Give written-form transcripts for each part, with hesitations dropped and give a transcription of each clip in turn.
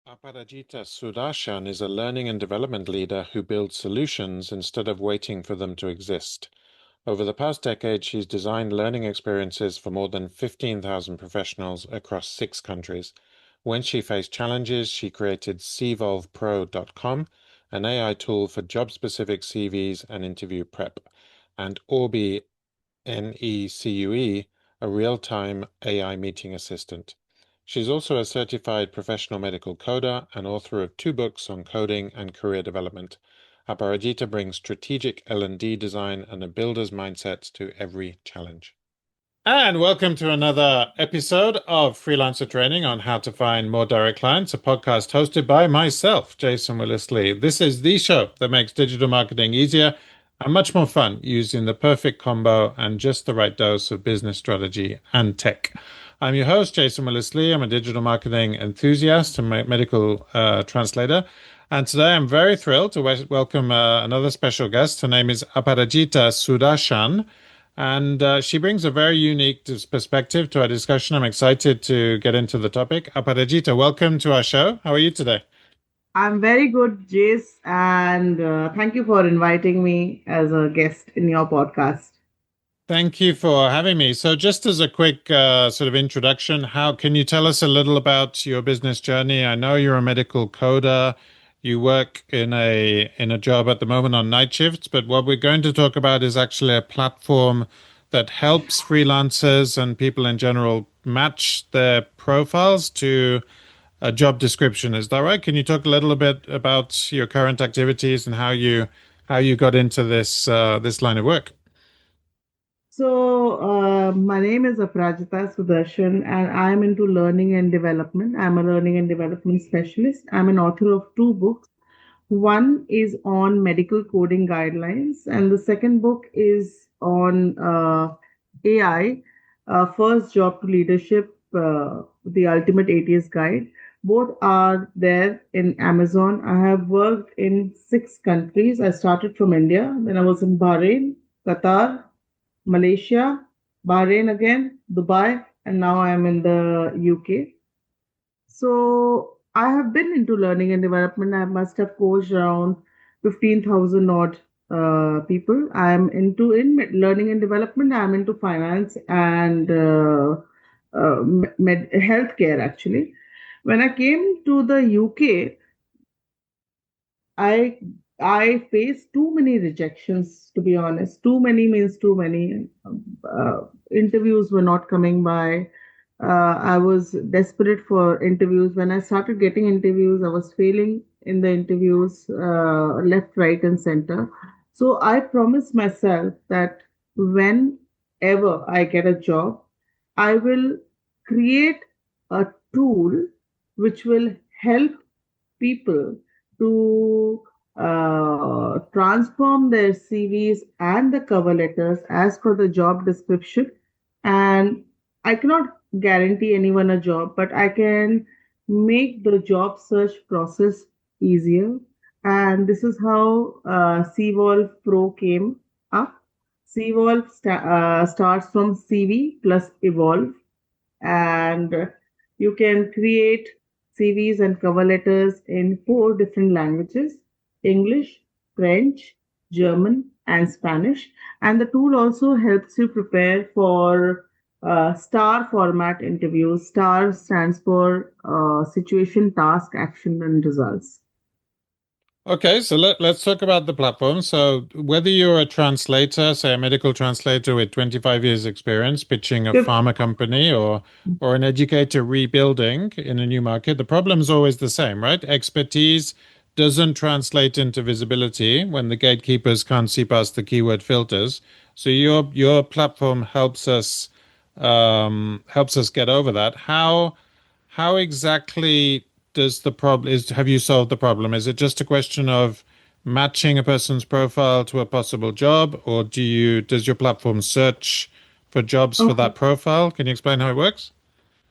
Aparajita Sudharsan is a learning and development leader who builds solutions instead of waiting for them to exist. Over the past decade, she's designed learning experiences for more than 15,000 professionals across 6 countries. When she faced challenges, she created CVolvePro.com, an AI tool for job-specific CVs and interview prep, and Orbi, NECUE, a real-time AI meeting assistant. She's also a certified professional medical coder and author of 2 books on coding and career development. Aparajita brings strategic L&D design and a builder's mindset to every challenge. And welcome to another episode of Freelancer Training on How to Find More Direct Clients, a podcast hosted by myself, Jason Willis-Lee. This is the show that makes digital marketing easier and much more fun using the perfect combo and just the right dose of business strategy and tech. I'm your host, Jason Willis-Lee. I'm a digital marketing enthusiast and medical translator. And today I'm very thrilled to welcome another special guest. Her name is Aparajita Sudharsan. And she brings a very unique perspective to our discussion. I'm excited to get into the topic. Aparajita, welcome to our show. How are you today? I'm very good, Jace, and thank you for inviting me as a guest in your podcast. Thank you for having me. So, just as a quick sort of introduction, how can you tell us a little about your business journey? I know you're a medical coder. You work in a job at the moment on night shifts, but what we're going to talk about is actually a platform that helps freelancers and people in general match their profiles to a job description. Is that right? Can you talk a little bit about your current activities and how you got into this line of work? My name is Aparajita Sudharsan, and I'm into learning and development. I'm a learning and development specialist. I'm an author of 2 books. One is on medical coding guidelines, and the second book is on AI, First Job to Leadership, the Ultimate ATS Guide. Both are there in Amazon. I have worked in 6 countries. I started from India, then I was in Bahrain, Qatar, Malaysia, Bahrain again, Dubai, and now I am in the UK. So I have been into learning and development. I must have coached around 15,000 odd people. I am into in learning and development. I am into finance and healthcare actually. When I came to the UK, I I faced too many rejections, to be honest. Too many means too many. Interviews were not coming by. I was desperate for interviews. When I started getting interviews, I was failing in the interviews, left, right, and center. So I promised myself that whenever I get a job, I will create a tool which will help people to transform their CVs and the cover letters as per the job description. And I cannot guarantee anyone a job, but I can make the job search process easier. And this is how CVolve Pro came up. CVolve starts from CV plus Evolve, and you can create CVs and cover letters in 4 different languages: English, French, German, and Spanish. And the tool also helps you prepare for STAR format interviews. STAR stands for situation, task, action, and results. Okay, so let's talk about the platform. So whether you're a translator, say a medical translator with 25 years experience pitching a Fif- pharma company or an educator rebuilding in a new market, the problem's always the same, right? Expertise doesn't translate into visibility when the gatekeepers can't see past the keyword filters. So your platform helps us get over that. How exactly does the problem is have you solved the problem? Is it just a question of matching a person's profile to a possible job, or does your platform search for jobs for Okay. that profile? Can you explain how it works?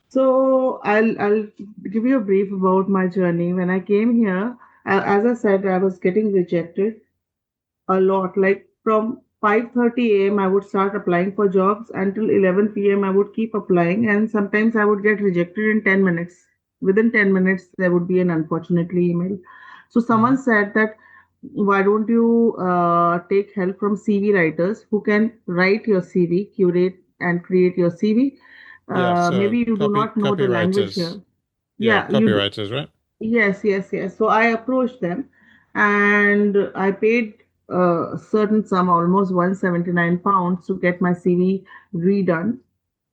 So I'll give you a brief about my journey. When I came here, as I said, I was getting rejected a lot. Like from 5:30 a.m. I would start applying for jobs until 11 p.m. I would keep applying, and sometimes I would get rejected in 10 minutes. Within 10 minutes, there would be an unfortunately email. So someone Hmm. said that why don't you take help from CV writers who can write your CV, curate and create your CV. Yeah, so Maybe you do not know the language copywriters. here. Yeah, Yeah, you do. copywriters, right? Yes, yes, yes. So I approached them and I paid a certain sum, almost 179 pounds, to get my CV redone.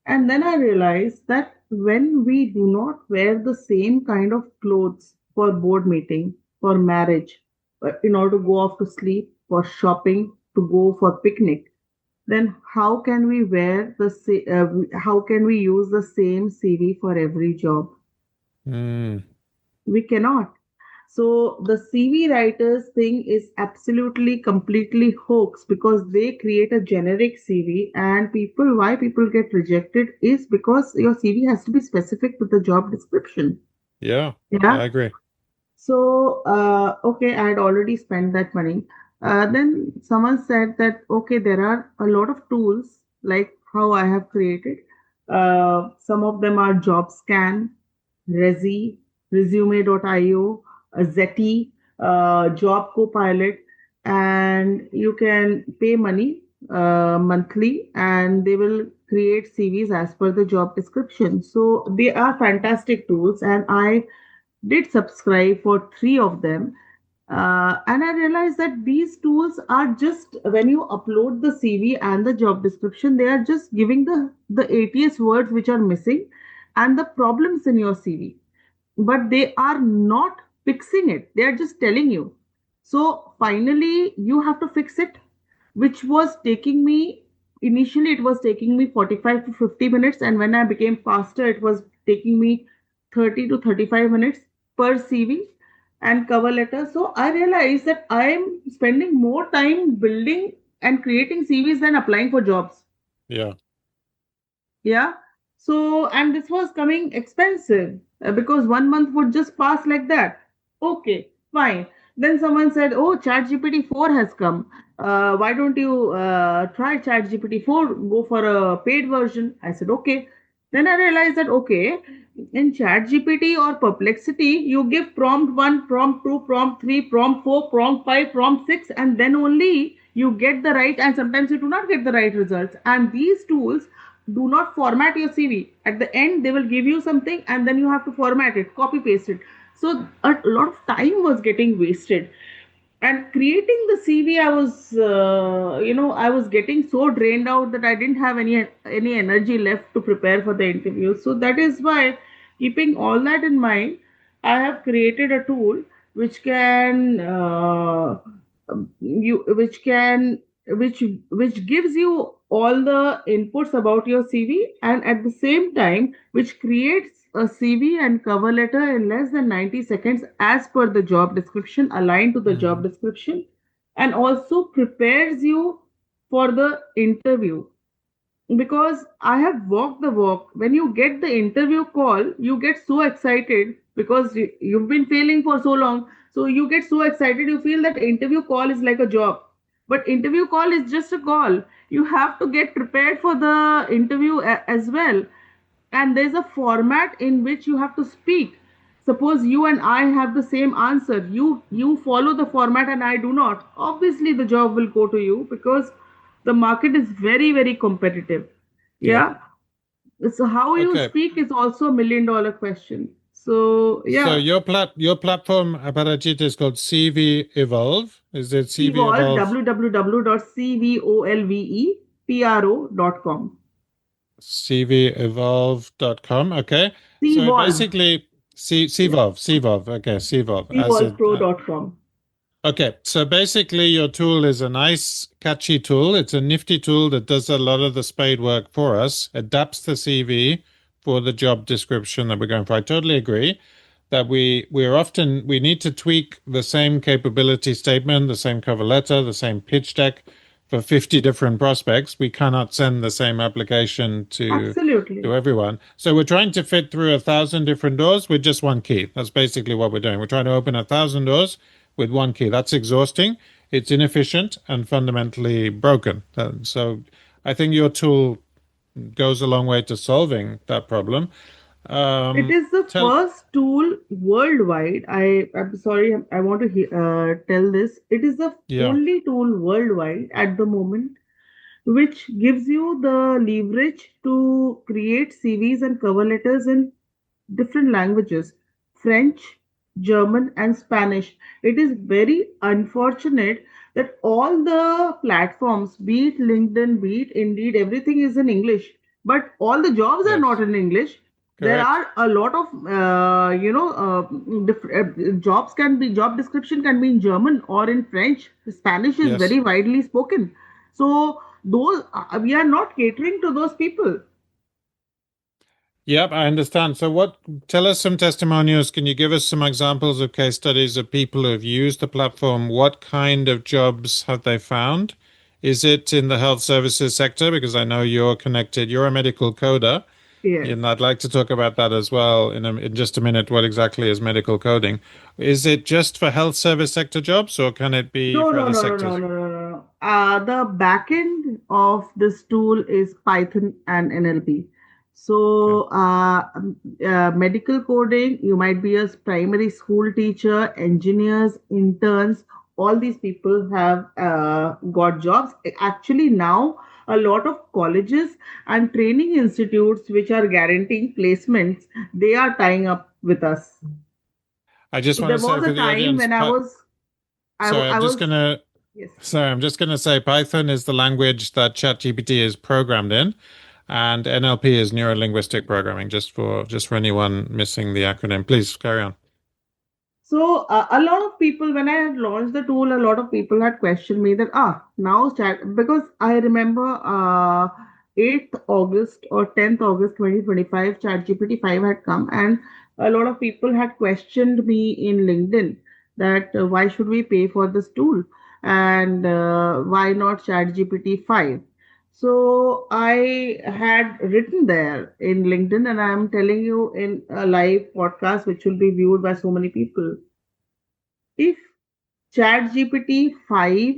And then I realized that when we do not wear the same kind of clothes for board meeting, for marriage, in order to go off to sleep, for shopping, to go for picnic, then how can we how can we use the same CV for every job? Mm, We cannot. So the CV writers thing is absolutely completely hoax because they create a generic CV, and why people get rejected is because your CV has to be specific to the job description. yeah, Yeah. I agree. So, okay, I had already spent that money. Then someone said that, okay, there are a lot of tools like how I have created. Some of them are JobScan, Resi, Resume.io, Zeti, Job Copilot, and you can pay money monthly and they will create CVs as per the job description. So they are fantastic tools, and I did subscribe for three of them. And I realized that these tools are just when you upload the CV and the job description, they are just giving the 80th words which are missing and the problems in your CV, but they are not fixing it. They are just telling you. So finally, you have to fix it, which was taking me initially, it was taking me 45 to 50 minutes. And when I became faster, it was taking me 30 to 35 minutes per CV and cover letter. So I realized that I am spending more time building and creating CVs than applying for jobs. Yeah. Yeah. So, and this was coming expensive because 1 month would just pass like that. Okay, fine. Then someone said, "Oh, ChatGPT 4 has come. Why don't you try ChatGPT 4? Go for a paid version." I said, "Okay." Then I realized that, okay, in ChatGPT or Perplexity, you give prompt 1, prompt 2, prompt 3, prompt 4, prompt 5, prompt 6, and then only you get the right, and sometimes you do not get the right results. And these tools do not format your CV. At the end, they will give you something and then you have to format it, copy paste it. So a lot of time was getting wasted. And creating the CV, I was, I was getting so drained out that I didn't have any energy left to prepare for the interview. So that is why, keeping all that in mind, I have created a tool which can you which can which gives you all the inputs about your CV, and at the same time which creates a CV and cover letter in less than 90 seconds as per the job description, aligned to the job Hmm. description, and also prepares you for the interview. Because I have walked the walk. When you get the interview call, you get so excited because you've been failing for so long. So you get so excited, you feel that interview call is like a job. But interview call is just a call. You have to get prepared for the interview as well. And there's a format in which you have to speak. Suppose you and I have the same answer. You follow the format and I do not. Obviously the job will go to you because the market is very, very competitive. Yeah. Yeah. So how you Okay. speak is also a $1 million question. So So yeah, your platform, Aparajita, is called CV Evolve. Is it CV CVolve, Evolve? www.cvolvepro.com. CVevolve.com. Okay. So CVolve, basically, yeah, CVolve, CVolve. Okay, CVolve. As a CVolvePro.com. Okay, so basically, your tool is a nice, catchy tool. It's a nifty tool that does a lot of the spade work for us, adapts the CV for the job description that we're going for. I totally agree that we need to tweak the same capability statement, the same cover letter, the same pitch deck for 50 different prospects. We cannot send the same application to Absolutely. everyone. So we're trying to fit through 1,000 different doors with just one key. That's basically what we're doing. We're trying to open 1,000 doors with one key. That's exhausting. It's inefficient and fundamentally broken. So I think your tool goes a long way to solving that problem. It is the Tell, first tool worldwide. I'm sorry, I want to tell this. It is the yeah, only tool worldwide at the moment which gives you the leverage to create CVs and cover letters in different languages: French, German, and Spanish. It is very unfortunate that all the platforms, be it LinkedIn, be it Indeed, everything is in English, but all the jobs are not yes, in English. There correct. are a lot of jobs can be job description can be in German or in French. Spanish is very Yes. widely spoken, so those we are not catering to those people. Yep, I understand. So tell us some testimonials. Can you give us some examples of case studies of people who have used the platform? What kind of jobs have they found? Is it in the health services sector? Because I know you're connected. You're a medical coder, Yes. and I'd like to talk about that as well in just a minute. What exactly is medical coding? Is it just for health service sector jobs, or can it be No, for no, other no, no, no, sectors? no, no, no. The backend of this tool is Python and NLP. Okay. So, medical coding, you might be a primary school teacher, engineers, interns, all these people have got jobs. Actually, now a lot of colleges and training institutes which are guaranteeing placements, they are tying up with us. I just So want there to say was a for the time audience, when sorry, I I'm just was, gonna yes. Sorry, I'm just going to say Python is the language that ChatGPT is programmed in, and NLP is neuro-linguistic programming. Just for anyone missing the acronym, please carry on. So a lot of people, when I had launched the tool, a lot of people had questioned me that now chat, because I remember 8th August or 10th August 2025, ChatGPT 5 had come, and a lot of people had questioned me in LinkedIn that why should we pay for this tool, and why not ChatGPT 5. So I had written there in LinkedIn, and I'm telling you in a live podcast, which will be viewed by so many people. If ChatGPT 5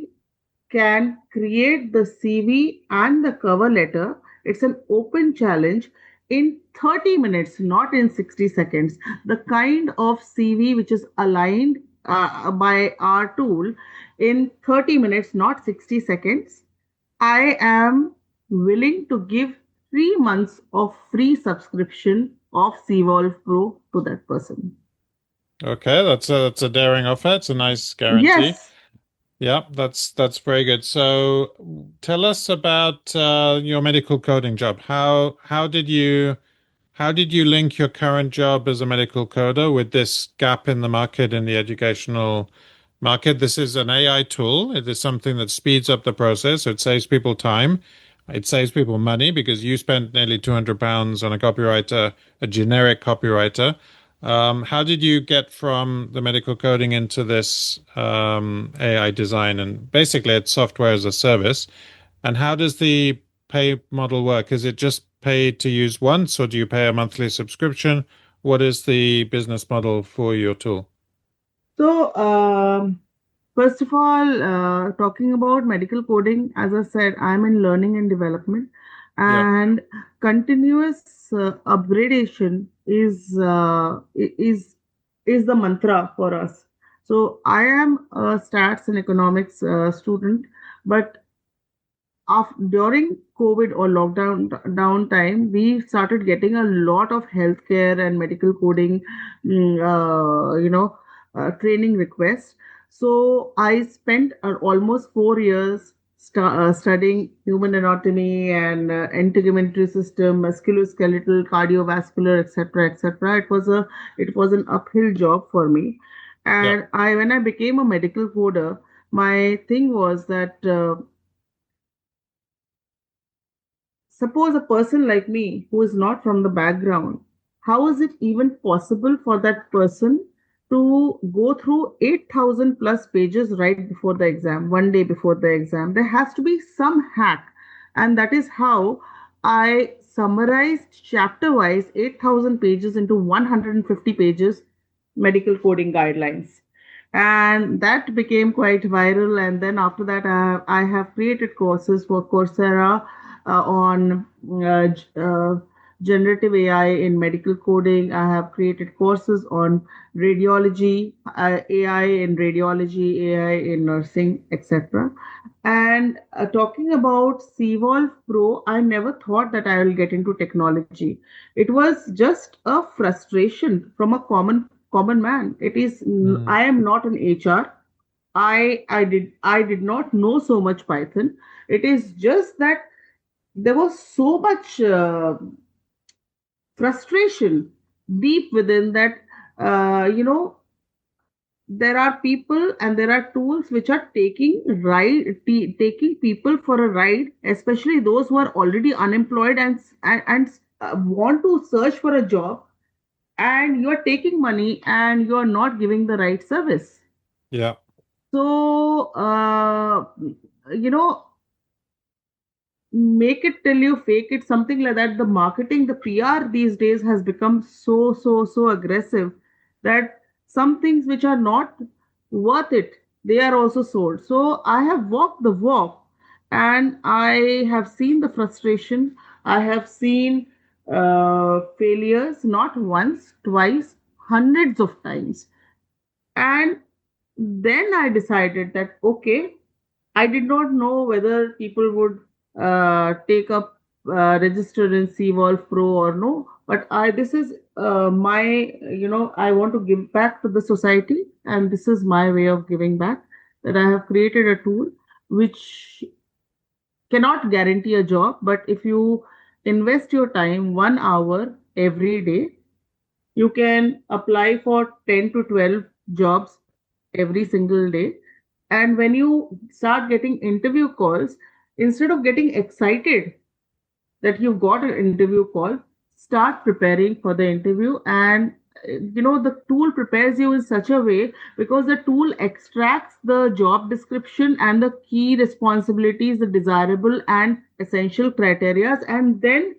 can create the CV and the cover letter, it's an open challenge in 30 minutes, not in 60 seconds. The kind of CV which is aligned by our tool in 30 minutes, not 60 seconds, I am willing to give 3 months of free subscription of CVolvePro to that person. Okay, that's a daring offer. It's a nice guarantee. Yes. Yeah, that's very good. So, tell us about your medical coding job. How did you link your current job as a medical coder with this gap in the market in the educational market? This is an AI tool. It is something that speeds up the process. So it saves people time. It saves people money because you spent nearly £200 on a copywriter, a generic copywriter. How did you get from the medical coding into this AI design? And basically, it's software as a service. And how does the pay model work? Is it just pay to use once, or do you pay a monthly subscription? What is the business model for your tool? So, first of all, talking about medical coding, as I said, I'm in learning and development, Yep. and continuous upgradation is the mantra for us. So, I am a stats and economics student, but during COVID or lockdown downtime, we started getting a lot of healthcare and medical coding, training requests. So I spent almost 4 years studying human anatomy and integumentary system, musculoskeletal, cardiovascular, etc., etc. It was an uphill job for me, Yep. and I when I became a medical coder, my thing was that. Suppose a person like me who is not from the background, how is it even possible for that person to go through 8,000 plus pages right before the exam, one day before the exam? There has to be some hack. And that is how I summarized chapter wise 8,000 pages into 150 pages medical coding guidelines, and that became quite viral. And then after that, I have created courses for Coursera on generative AI in medical coding. I have created courses on radiology, AI in radiology, AI in nursing, etc. And talking about CVolve Pro, I never thought that I will get into technology. It was just a frustration from a common man. It is Mm. I am not an HR. I did not know so much Python. It is just that there was so much frustration deep within that. You know, there are people and there are tools which are taking people for a ride, especially those who are already unemployed and want to search for a job, and you are taking money and you are not giving the right service. Yeah. So you know make it till you fake it, something like that. The marketing, the PR these days has become so aggressive that some things which are not worth it, they are also sold. So I have walked the walk, and I have seen the frustration. I have seen failures, not once, twice, hundreds of times. And then I decided that, okay, I did not know whether people would take up register in CVolve Pro or no. But this is my, I want to give back to the society, and this is my way of giving back. That I have created a tool which cannot guarantee a job, but if you invest your time 1 hour every day, you can apply for 10 to 12 jobs every single day. And when you start getting interview calls, instead of getting excited that you've got an interview call, start preparing for the interview. And the tool prepares you in such a way, because the tool extracts the job description and the key responsibilities, the desirable and essential criteria, and then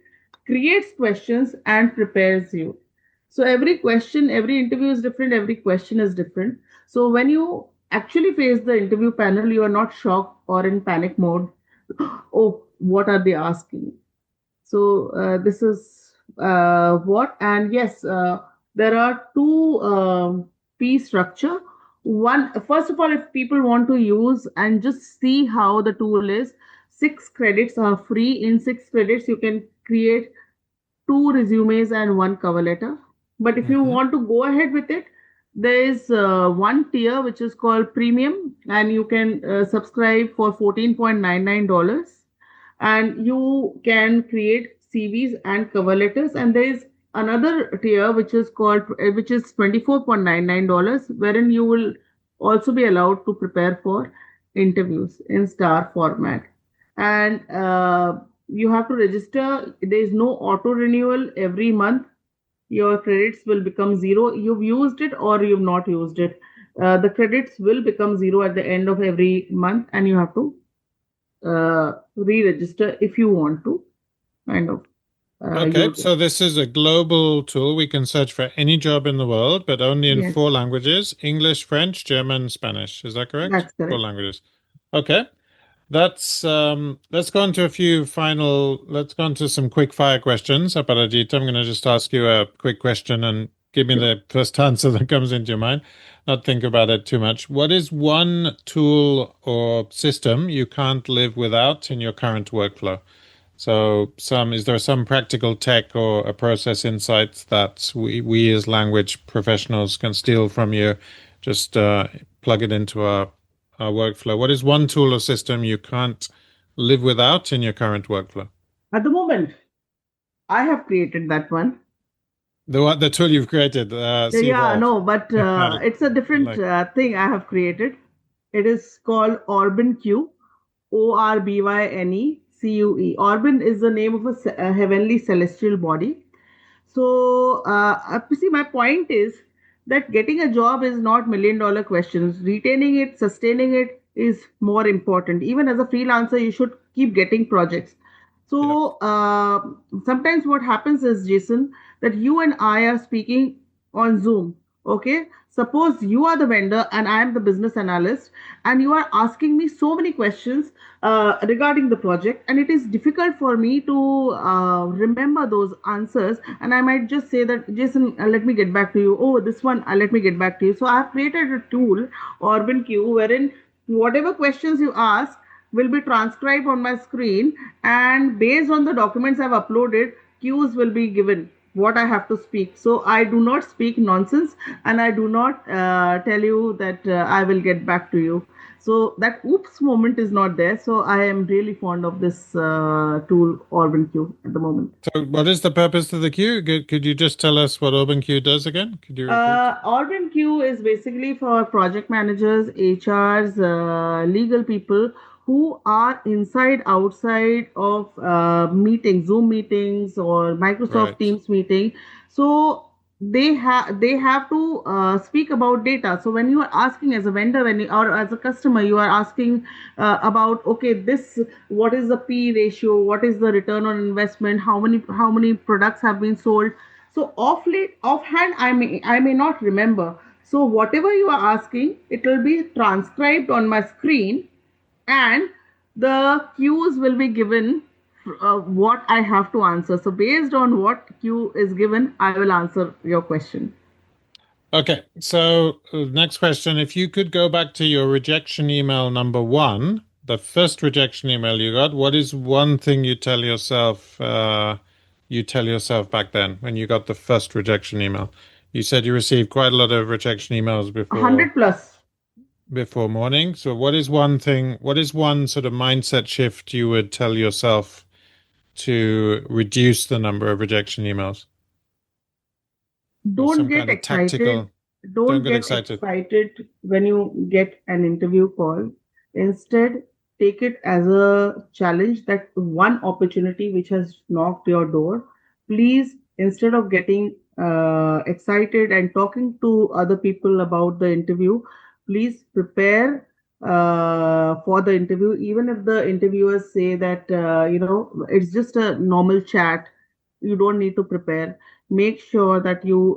creates questions and prepares you. So every question, every interview is different, every question is different. So when you actually face the interview panel, you are not shocked or in panic mode. Oh, what are they asking? So this is what, and yes, there are two fee structure. One, first of all, if people want to use and just see how the tool is, 6 credits are free. In 6 credits, you can create 2 resumes and 1 cover letter. But if you Hmm. want to go ahead with it, there is one tier which is called premium, and you can subscribe for $14.99, and you can create CVs and cover letters. And there is another tier which is $24.99, wherein you will also be allowed to prepare for interviews in star format. And you have to register. There is no auto renewal every month. Your credits will become zero. You've used it or you've not used it. The credits will become zero at the end of every month, and you have to re-register if you want to kind of Okay, use it. so this is a global tool. We can search for any job in the world, but only in Yes, 4 languages: English, French, German, Spanish. Is that correct? that's Four correct. languages. Okay. Let's go on to let's go on to some quick fire questions. Aparajita, I'm going to just ask you a quick question and give me Sure. the first answer that comes into your mind. Not think about it too much. What is one tool or system you can't live without in your current workflow? So, is there some practical tech or a process insights that we as language professionals can steal from you? Just plug it into our workflow. What is one tool or system you can't live without in your current workflow? At the moment, I have created that one. The tool you've created, Yeah, CVolve. no, but it's a different Like, thing I have created. It is called Orban Q, ORBYNECUE. Orban is the name of a heavenly celestial body. So, see, my point is that getting a job is not $1 million questions. Retaining it, sustaining it is more important. Even as a freelancer, you should keep getting projects. yeah, So, sometimes what happens is, Jason, that you and I are speaking on Zoom. Okay, suppose you are the vendor and I am the business analyst, and you are asking me so many questions regarding the project, and it is difficult for me to remember those answers. And I might just say that, Jason, let me get back to you. Oh, this one, let me get back to you. So I have created a tool, Orban Q, wherein whatever questions you ask will be transcribed on my screen, and based on the documents I've uploaded, cues will be given what I have to speak. So I do not speak nonsense, and I do not tell you that I will get back to you. So that oops moment is not there. So I am really fond of this tool, Orban Q, at the moment. So, what is the purpose of the queue? Could you just tell us what OpenQ does again? Could you repeat? Orban Q is basically for project managers, HRs, legal people who are inside, outside of Zoom meetings or Microsoft Right. Teams meeting. So they have to speak about data. So when you are asking as a vendor, or as a customer, you are asking about, okay, this, what is the P ratio, what is the return on investment, how many products have been sold. So offhand, I may not remember. So whatever you are asking, it will be transcribed on my screen, and the cues will be given what I have to answer. So based on what cue is given, I will answer your question. Okay. So, next question. If you could go back to your rejection email number one, the first rejection email you got, what is one thing you tell yourself? You tell yourself back then when you got the first rejection email. You said you received quite a lot of rejection emails 100 plus. before morning. So, what is one thing? What is one sort of mindset shift you would tell yourself to reduce the number of rejection emails, or Don't some get kind of excited. tactical? Don't Don't get get excited. excited when you get an interview call. Instead, take it as a challenge, that one opportunity which has knocked your door. Please, instead of getting excited and talking to other people about the interview, please prepare for the interview. Even if the interviewers say that, it's just a normal chat, you don't need to prepare. Make sure that you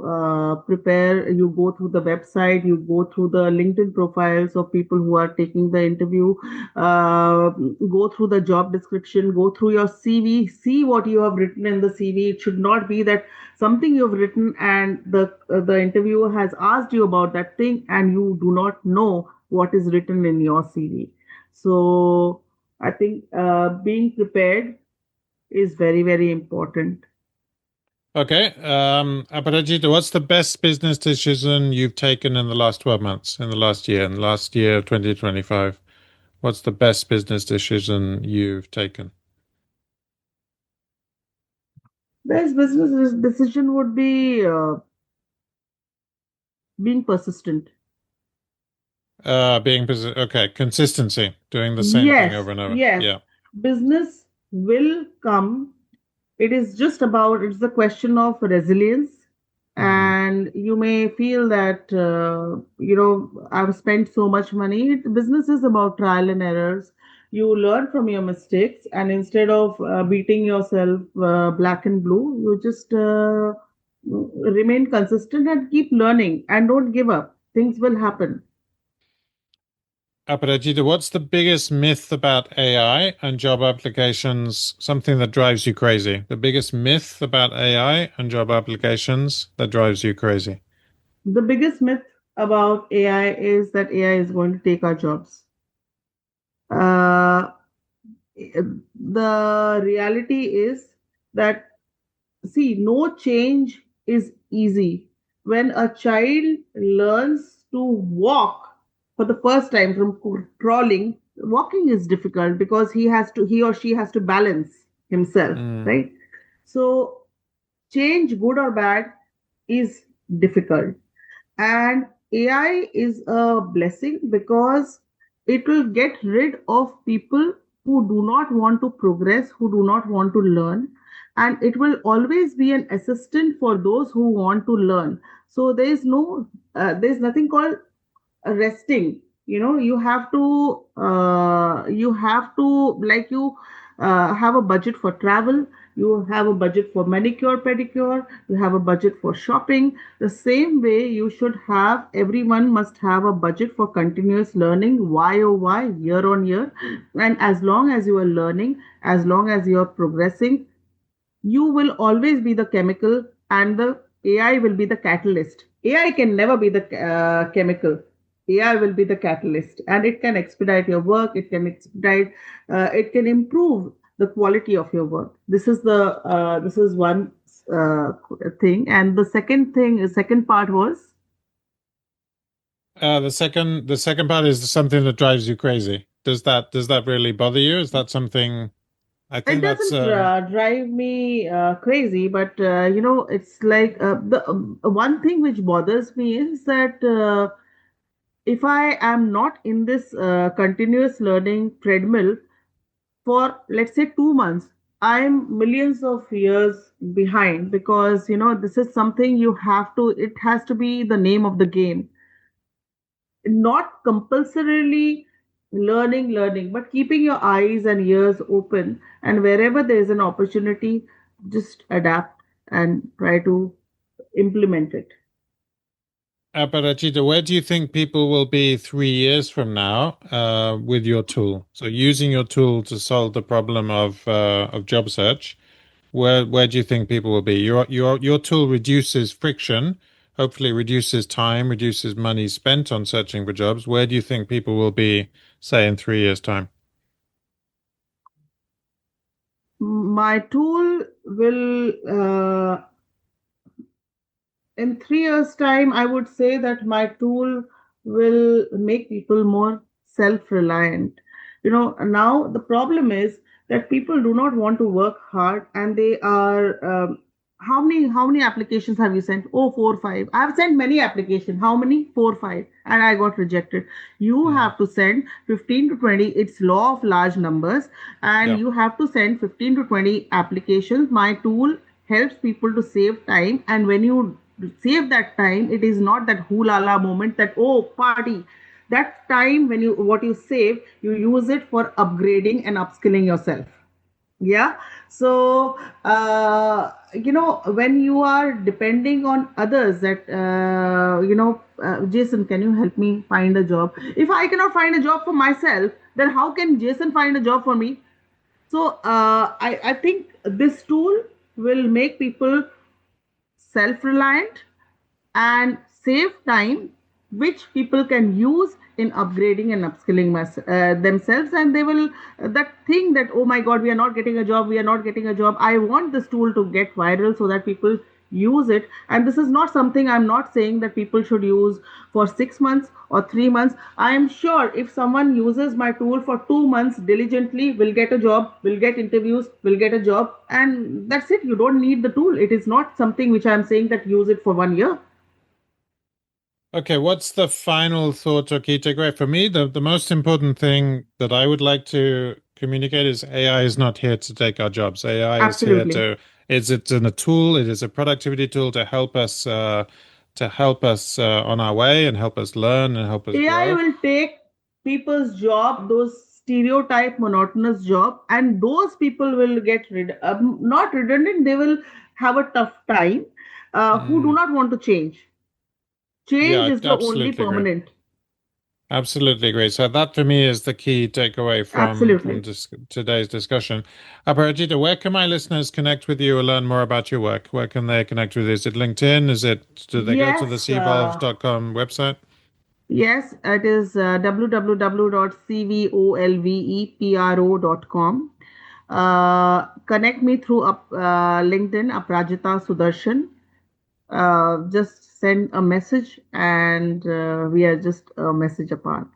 prepare, you go through the website, you go through the LinkedIn profiles of people who are taking the interview, go through the job description, go through your CV, see what you have written in the CV. It should not be that something you've written and the interviewer has asked you about that thing and you do not know what is written in your CV. So I think being prepared is very, very important. Okay. Aparajita, what's the best business decision you've taken in the last 12 months, in the last year of 2025? What's the best business decision you've taken? Best business decision would be being persistent. Okay, consistency, doing the same thing Yes, over and over. yes. Yeah. Business will come. It's the question of resilience. Mm. And you may feel that, I've spent so much money. Business is about trial and errors. You learn from your mistakes, and instead of beating yourself black and blue, you just remain consistent and keep learning and don't give up. Things will happen. Aparajita, what's the biggest myth about AI and job applications? Something that drives you crazy. The biggest myth about AI and job applications that drives you crazy. The biggest myth about AI is that AI is going to take our jobs. Uh, the reality is that, see, no change is easy. When a child learns to walk for the first time from crawling, walking is difficult because he or she has to balance himself, Mm. right? So change, good or bad, is difficult. And AI is a blessing because it will get rid of people who do not want to progress, who do not want to learn, and it will always be an assistant for those who want to learn. So there's nothing called resting. You have to, like, you have a budget for travel, You have a budget for manicure, pedicure, you have a budget for shopping. The same way you should have, everyone must have a budget for continuous learning, YOY, year on year. And as long as you are learning, as long as you are progressing, you will always be the chemical and the AI will be the catalyst. AI can never be the chemical. AI will be the catalyst and it can expedite your work. It can improve the quality of your work. This is one uh, thing. And second part was, The second part is something that drives you crazy. Does that really bother you? Is that something? I it think that's doesn't drive me crazy, but it's like the one thing which bothers me is that if I am not in this continuous learning treadmill for, let's say, 2 months, I'm millions of years behind, because this is something you have to, it has to be the name of the game. Not compulsorily learning, but keeping your eyes and ears open, and wherever there is an opportunity, just adapt and try to implement it. Aparajita, where do you think people will be 3 years from now with your tool? So using your tool to solve the problem of job search, where do you think people will be? Your tool reduces friction, hopefully reduces time, reduces money spent on searching for jobs. Where do you think people will be, say, in 3 years' time? My tool will in 3 years' time, I would say that my tool will make people more self reliant. Now the problem is that people do not want to work hard and they are. How many applications have you sent? Oh, 4 5. I've sent many applications. How many? 4 5, and I got rejected. You Mm. have to send 15 to 20. It's law of large numbers, and Yeah. you have to send 15 to 20 applications. My tool helps people to save time, and when you save that time, it is not that hoo la la moment that, oh, party. That time, when you what you save, you use it for upgrading and upskilling yourself. Yeah. So when you are depending on others, that Jason, can you help me find a job? If I cannot find a job for myself, then how can Jason find a job for me? So I think this tool will make people self reliant and save time, which people can use in upgrading and upskilling themselves. And they will that thing that, oh my god, we are not getting a job, we are not getting a job. I want this tool to get viral so that people use it. And this is not something, I'm not saying that people should use for 6 months or 3 months. I am sure if someone uses my tool for 2 months diligently, will get a job, will get interviews, will get a job, and that's it. You don't need the tool. It is not something which I'm saying that use it for 1 year. Okay, what's the final thought or key takeaway? For me, the most important thing that I would like to communicate is AI is not here to take our jobs. AI is here Absolutely. to it's a tool, it is a productivity tool to help us on our way and help us learn and help us AI grow. will take people's job, those stereotype monotonous job, and those people will get not redundant. They will have a tough time. Who do Mm, not want to change? yeah, Change I is the only absolutely agree. permanent. Absolutely agree. So that for me is the key takeaway from Absolutely. today's discussion. Aparajita, where can my listeners connect with you or learn more about your work? Where can they connect with you? Is it LinkedIn? Do they go to the Yes. cvolves.com website? Yes, it is www.CVolvepro.com. Connect me through LinkedIn, Aparajita Sudharsan. Just send a message, and we are just a message apart.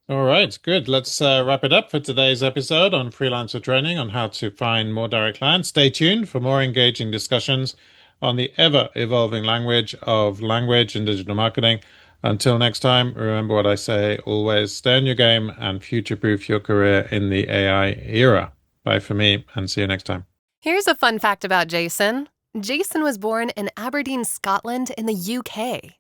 All right, good. Let's wrap it up for today's episode on freelancer training on how to find more direct clients. Stay tuned for more engaging discussions on the ever evolving language of language and digital marketing. Until next time, remember what I say always stay on your game and future proof your career in the AI era. Bye for me and see you next time. Here's a fun fact about Jason. Jason was born in Aberdeen, Scotland, in the UK.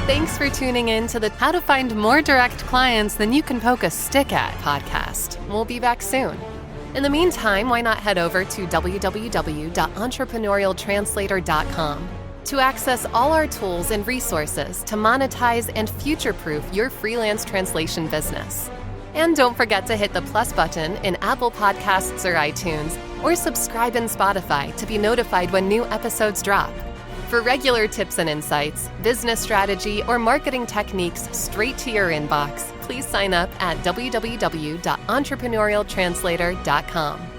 Thanks Thanks for tuning in to the How to Find More Direct Clients Than You Can Poke a Stick At podcast. We'll be back soon. In the meantime, why not head over to www.entrepreneurialtranslator.com to access all our tools and resources to monetize and future-proof your freelance translation business. And don't forget to hit the plus button in Apple Podcasts or iTunes, or subscribe in Spotify to be notified when new episodes drop. For regular tips and insights, business strategy, or marketing techniques straight to your inbox, please sign up at www.entrepreneurialtranslator.com.